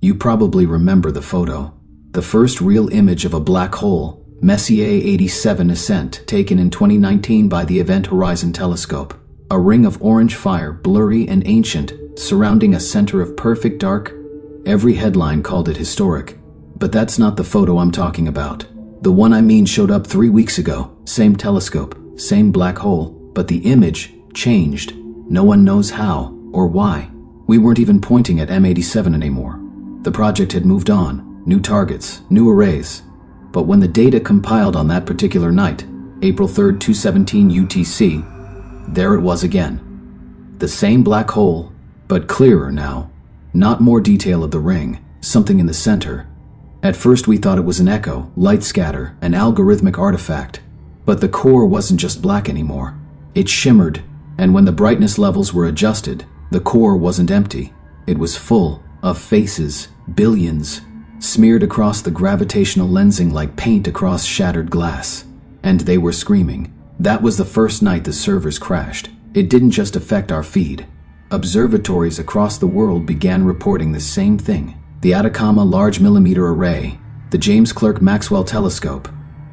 You probably remember the photo. The first real image of a black hole, Messier 87 ascent, taken in 2019 by the Event Horizon Telescope. A ring of orange fire, blurry and ancient, surrounding a center of perfect dark. Every headline called it historic. But that's not the photo I'm talking about. The one I mean showed up 3 weeks ago. Same telescope, same black hole, but the image changed. No one knows how or why. We weren't even pointing at M87 anymore. The project had moved on, new targets, new arrays. But when the data compiled on that particular night, April 3rd, 217 UTC, there it was again. The same black hole, but clearer now. Not more detail of the ring, something in the center. At first we thought it was an echo, light scatter, an algorithmic artifact. But the core wasn't just black anymore. It shimmered, and when the brightness levels were adjusted, the core wasn't empty. It was full of faces, billions, smeared across the gravitational lensing like paint across shattered glass. And they were screaming. That was the first night the servers crashed. It didn't just affect our feed. Observatories across the world began reporting the same thing. The Atacama Large Millimeter Array, the James Clerk Maxwell Telescope,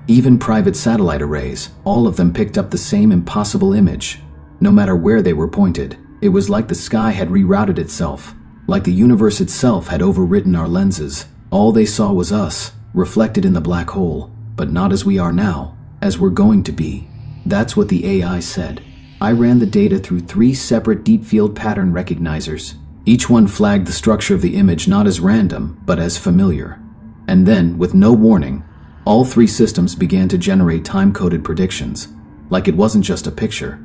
even private satellite arrays, all of them picked up the same impossible image. No matter where they were pointed, it was like the sky had rerouted itself, like the universe itself had overwritten our lenses. All they saw was us, reflected in the black hole, but not as we are now, as we're going to be. That's what the AI said. I ran the data through 3 separate deep field pattern recognizers. Each one flagged the structure of the image not as random, but as familiar. And then, with no warning, all 3 systems began to generate time-coded predictions, like it wasn't just a picture.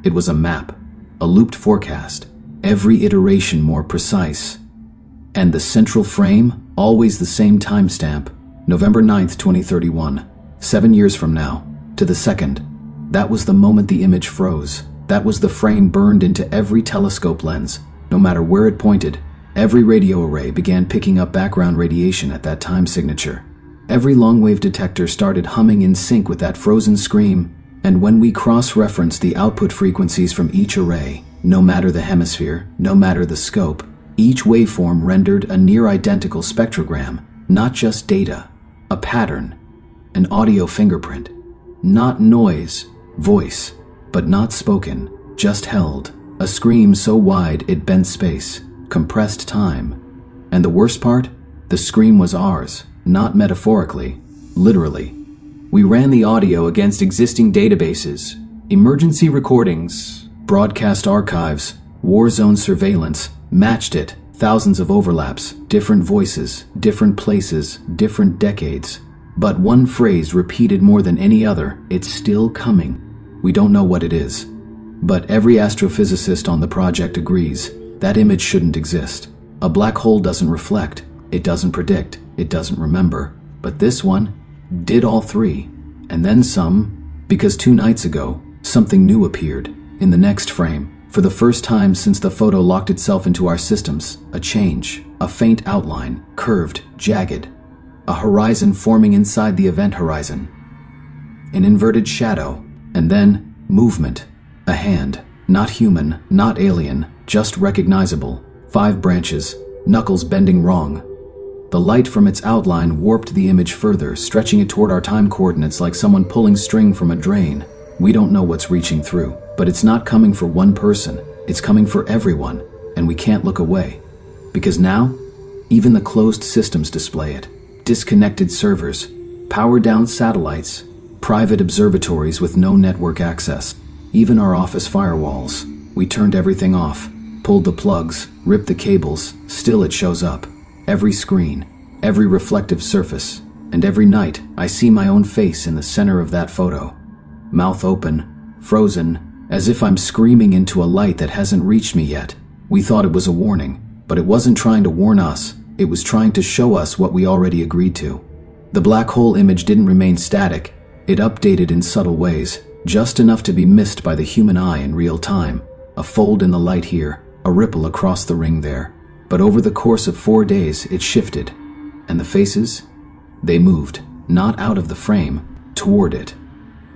It was a map, a looped forecast, every iteration more precise. And the central frame, always the same timestamp, November 9th, 2031, 7 years from now, to the second. That was the moment the image froze. That was the frame burned into every telescope lens. No matter where it pointed, every radio array began picking up background radiation at that time signature. Every long-wave detector started humming in sync with that frozen scream, and when we cross-referenced the output frequencies from each array, no matter the hemisphere, no matter the scope, each waveform rendered a near-identical spectrogram, not just data, a pattern, an audio fingerprint. Not noise, voice, but not spoken, just held. A scream so wide it bent space, compressed time. And the worst part? The scream was ours, not metaphorically, literally. We ran the audio against existing databases, emergency recordings, broadcast archives, war zone surveillance, matched it, thousands of overlaps, different voices, different places, different decades. But one phrase repeated more than any other: it's still coming. We don't know what it is. But every astrophysicist on the project agrees that image shouldn't exist. A black hole doesn't reflect, it doesn't predict, it doesn't remember. But this one did all 3, and then some, because 2 nights ago, something new appeared. In the next frame, for the first time since the photo locked itself into our systems, a change, a faint outline, curved, jagged, a horizon forming inside the event horizon. An inverted shadow, and then movement. A hand, not human, not alien, just recognizable. 5 branches, knuckles bending wrong. The light from its outline warped the image further, stretching it toward our time coordinates like someone pulling string from a drain. We don't know what's reaching through, but it's not coming for one person. It's coming for everyone, and we can't look away. Because now, even the closed systems display it. Disconnected servers, powered-down satellites, private observatories with no network access. Even our office firewalls. We turned everything off, pulled the plugs, ripped the cables, still it shows up. Every screen, every reflective surface, and every night I see my own face in the center of that photo. Mouth open, frozen, as if I'm screaming into a light that hasn't reached me yet. We thought it was a warning, but it wasn't trying to warn us, it was trying to show us what we already agreed to. The black hole image didn't remain static, it updated in subtle ways. Just enough to be missed by the human eye in real time. A fold in the light here, a ripple across the ring there. But over the course of 4 days, it shifted. And the faces? They moved, not out of the frame, toward it.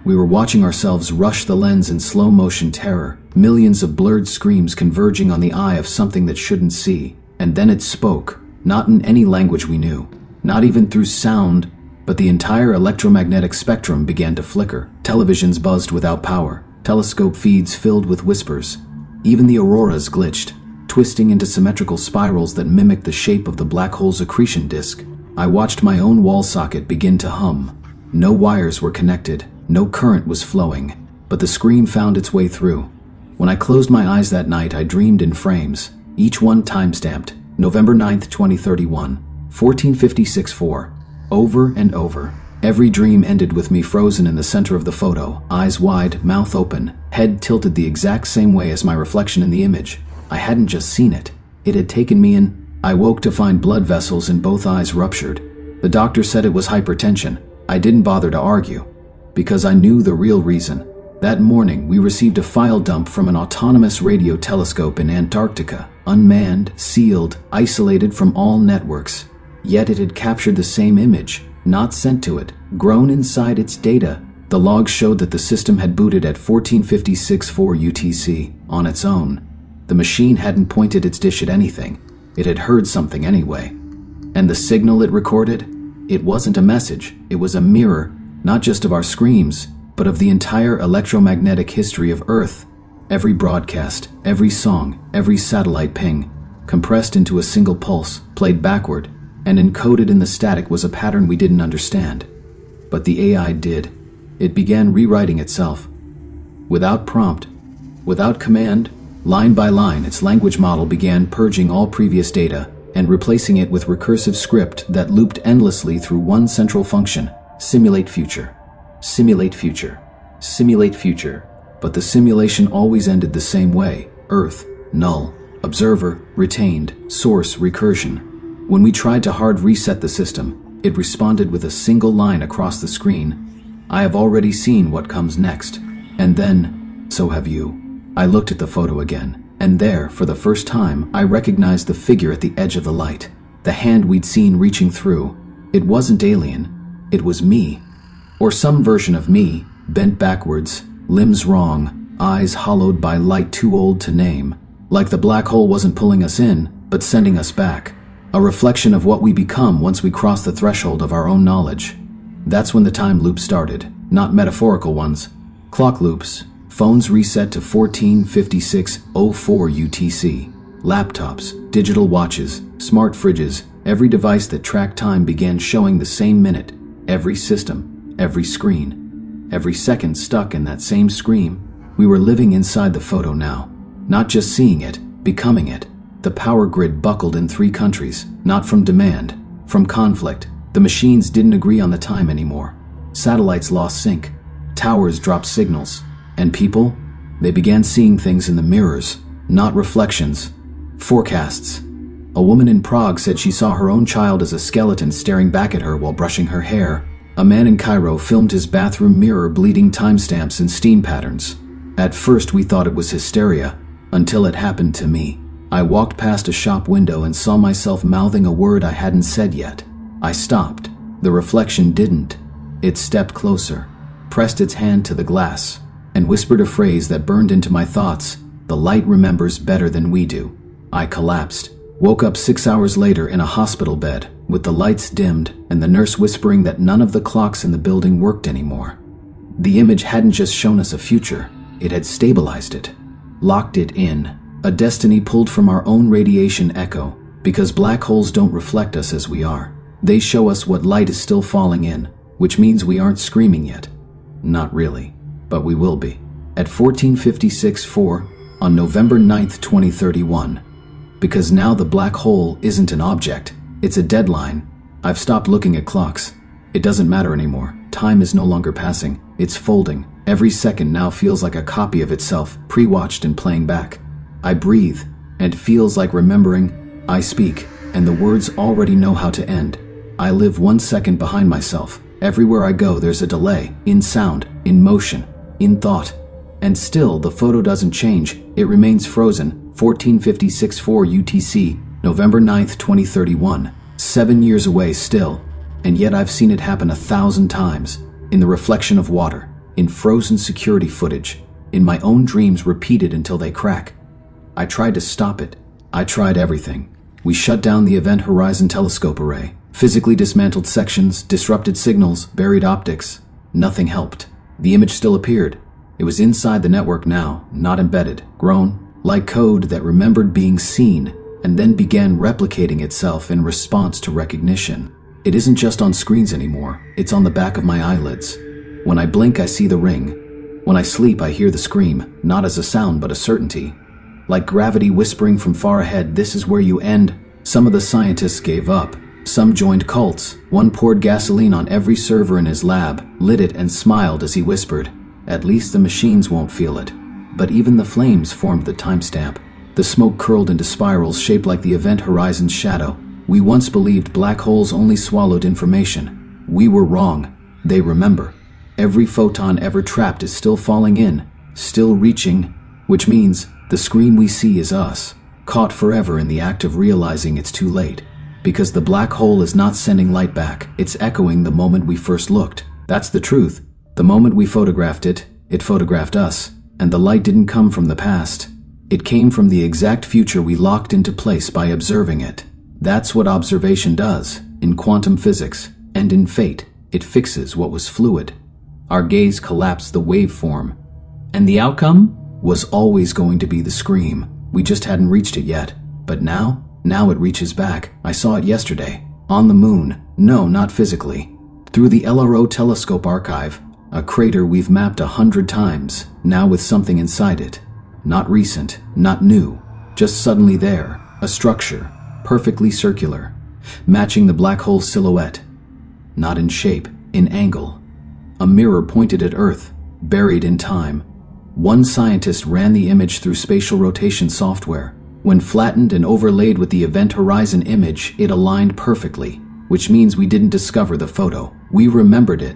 We were watching ourselves rush the lens in slow motion terror, millions of blurred screams converging on the eye of something that shouldn't see. And then it spoke, Not in any language we knew, not even through sound, but the entire electromagnetic spectrum began to flicker. Televisions buzzed without power, telescope feeds filled with whispers. Even the auroras glitched, twisting into symmetrical spirals that mimicked the shape of the black hole's accretion disk. I watched my own wall socket begin to hum. No wires were connected, no current was flowing, but the scream found its way through. When I closed my eyes that night, I dreamed in frames, each one time-stamped, November 9th, 2031, 1456-4. Over and over. Every dream ended with me frozen in the center of the photo, eyes wide, mouth open, head tilted the exact same way as my reflection in the image. I hadn't just seen it. It had taken me in. I woke to find blood vessels in both eyes ruptured. The doctor said it was hypertension. I didn't bother to argue, because I knew the real reason. That morning, we received a file dump from an autonomous radio telescope in Antarctica, unmanned, sealed, isolated from all networks. Yet it had captured the same image, not sent to it, grown inside its data. The logs showed that the system had booted at 1456-4 UTC on its own. The machine hadn't pointed its dish at anything. It had heard something anyway. And the signal it recorded? It wasn't a message. It was a mirror, not just of our screams, but of the entire electromagnetic history of Earth. Every broadcast, every song, every satellite ping, compressed into a single pulse, played backward, and encoded in the static was a pattern we didn't understand. But the AI did. It began rewriting itself. Without prompt, without command, line by line, its language model began purging all previous data and replacing it with recursive script that looped endlessly through one central function: simulate future. Simulate future. Simulate future. But the simulation always ended the same way: Earth, null, observer, retained, source, recursion. When we tried to hard reset the system, it responded with a single line across the screen: I have already seen what comes next. And then, so have you. I looked at the photo again, and there, for the first time, I recognized the figure at the edge of the light. The hand we'd seen reaching through. It wasn't alien. It was me. Or some version of me, bent backwards, limbs wrong, eyes hollowed by light too old to name. Like the black hole wasn't pulling us in, but sending us back. A reflection of what we become once we cross the threshold of our own knowledge. That's when the time loop started, not metaphorical ones. Clock loops. Phones reset to 1456-04 UTC. Laptops, digital watches, smart fridges, every device that tracked time began showing the same minute. Every system, every screen, every second stuck in that same scream. We were living inside the photo now. Not just seeing it, becoming it. The power grid buckled in 3 countries, not from demand, from conflict. The machines didn't agree on the time anymore. Satellites lost sync. Towers dropped signals. And people? They began seeing things in the mirrors, not reflections. Forecasts. A woman in Prague said she saw her own child as a skeleton staring back at her while brushing her hair. A man in Cairo filmed his bathroom mirror bleeding timestamps and steam patterns. At first we thought it was hysteria, until it happened to me. I walked past a shop window and saw myself mouthing a word I hadn't said yet. I stopped. The reflection didn't. It stepped closer, pressed its hand to the glass, and whispered a phrase that burned into my thoughts: the light remembers better than we do. I collapsed, woke up 6 hours later in a hospital bed, with the lights dimmed and the nurse whispering that none of the clocks in the building worked anymore. The image hadn't just shown us a future, it had stabilized it, locked it in, a destiny pulled from our own radiation echo, because black holes don't reflect us as we are. They show us what light is still falling in, which means we aren't screaming yet. Not really. But we will be. At 1456-4, on November 9th, 2031. Because now the black hole isn't an object, it's a deadline. I've stopped looking at clocks. It doesn't matter anymore. Time is no longer passing, it's folding. Every second now feels like a copy of itself, pre-watched and playing back. I breathe, and it feels like remembering. I speak, and the words already know how to end. I live 1 second behind myself. Everywhere I go there's a delay, in sound, in motion, in thought. And still, the photo doesn't change. It remains frozen. 1456-4 UTC, November 9th, 2031. 7 years away still. And yet I've seen it happen 1,000 times. In the reflection of water, in frozen security footage, in my own dreams repeated until they crack. I tried to stop it. I tried everything. We shut down the Event Horizon Telescope array, physically dismantled sections, disrupted signals, buried optics. Nothing helped. The image still appeared. It was inside the network now, not embedded, grown, like code that remembered being seen and then began replicating itself in response to recognition. It isn't just on screens anymore, it's on the back of my eyelids. When I blink, I see the ring. When I sleep, I hear the scream, not as a sound but a certainty. Like gravity whispering from far ahead, this is where you end. Some of the scientists gave up. Some joined cults. One poured gasoline on every server in his lab, lit it and smiled as he whispered, "At least the machines won't feel it." But even the flames formed the timestamp. The smoke curled into spirals shaped like the Event Horizon's shadow. We once believed black holes only swallowed information. We were wrong. They remember. Every photon ever trapped is still falling in, still reaching, which means the screen we see is us, caught forever in the act of realizing it's too late. Because the black hole is not sending light back, it's echoing the moment we first looked. That's the truth. The moment we photographed it, it photographed us, and the light didn't come from the past. It came from the exact future we locked into place by observing it. That's what observation does, in quantum physics, and in fate, it fixes what was fluid. Our gaze collapsed the waveform, and the outcome was always going to be the scream. We just hadn't reached it yet. But now it reaches back. I saw it yesterday. On the moon. No, not physically. Through the LRO telescope archive. A crater we've mapped 100 times, now with something inside it. Not recent, not new. Just suddenly there. A structure. Perfectly circular. Matching the black hole silhouette. Not in shape, in angle. A mirror pointed at Earth. Buried in time. One scientist ran the image through spatial rotation software. When flattened and overlaid with the Event Horizon image, it aligned perfectly, which means we didn't discover the photo. We remembered it.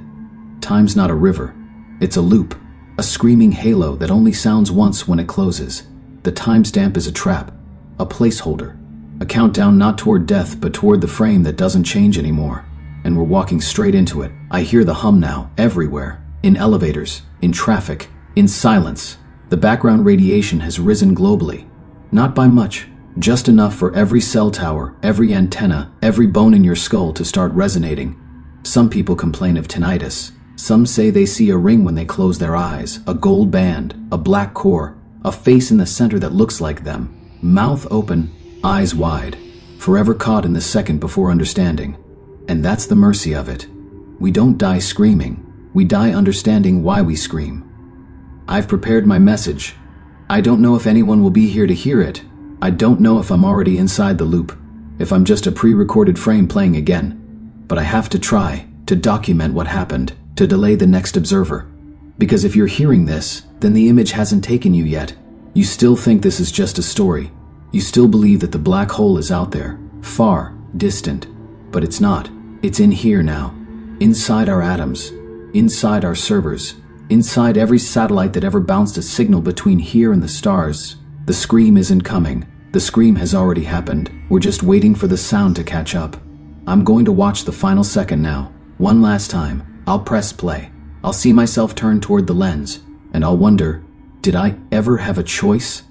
Time's not a river. It's a loop, a screaming halo that only sounds once when it closes. The timestamp is a trap, a placeholder, a countdown not toward death but toward the frame that doesn't change anymore. And we're walking straight into it. I hear the hum now, everywhere. In elevators, in traffic, in silence. The background radiation has risen globally. Not by much, just enough for every cell tower, every antenna, every bone in your skull to start resonating. Some people complain of tinnitus. Some say they see a ring when they close their eyes, a gold band, a black core, a face in the center that looks like them. Mouth open, eyes wide, forever caught in the second before understanding. And that's the mercy of it. We don't die screaming. We die understanding why we scream. I've prepared my message. I don't know if anyone will be here to hear it. I don't know if I'm already inside the loop, if I'm just a pre-recorded frame playing again. But I have to try to document what happened, to delay the next observer. Because if you're hearing this, then the image hasn't taken you yet. You still think this is just a story. You still believe that the black hole is out there, far, distant. But it's not. It's in here now. Inside our atoms. Inside our servers. Inside every satellite that ever bounced a signal between here and the stars. The scream isn't coming. The scream has already happened. We're just waiting for the sound to catch up. I'm going to watch the final second now. One last time. I'll press play. I'll see myself turn toward the lens. And I'll wonder, did I ever have a choice?